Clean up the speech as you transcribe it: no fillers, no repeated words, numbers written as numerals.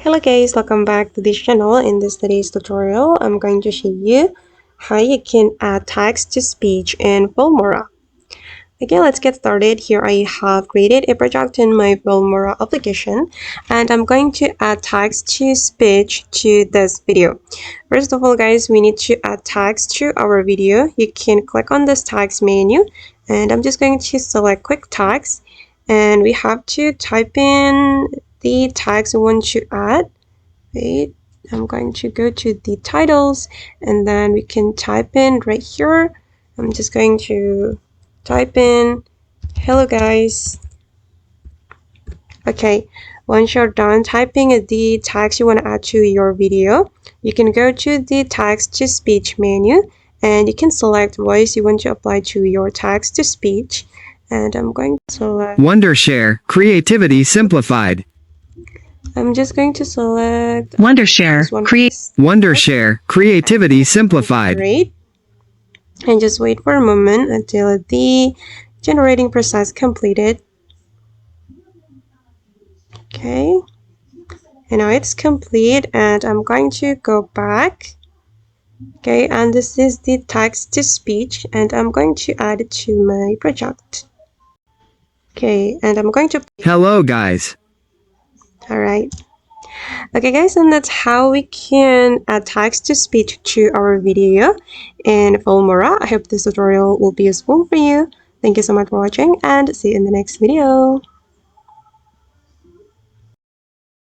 Hello guys, welcome back to this channel. In this today's tutorial, I'm going to show you how you can add text to speech in Filmora. Okay, let's get started. Here I have created a project in my Filmora application and I'm going to add text to speech to this video. First of all guys, we need to add text to our video. You can click on this text menu and I'm just going to select quick text and we have to type in the text we want to add. Wait, I'm going to go to the titles and then we can type in right here. I'm just going to type in hello guys. Okay, once you're done typing the text you want to add to your video, you can go to the text to speech menu and you can select voice you want to apply to your text to speech. And I'm going to select wondershare, creativity simplified. I'm just going to select wondershare, wondershare, creativity simplified. Great. And just wait for a moment until the generating process completed. Okay, and now it's complete and I'm going to go back. Okay, and this is the text to speech and I'm going to add it to my project. Okay, and I'm going to hello guys. all right. Okay guys, and that's how we can add text to speech to our video in Filmora. I hope this tutorial will be useful for you. Thank you so much for watching and see you in the next video.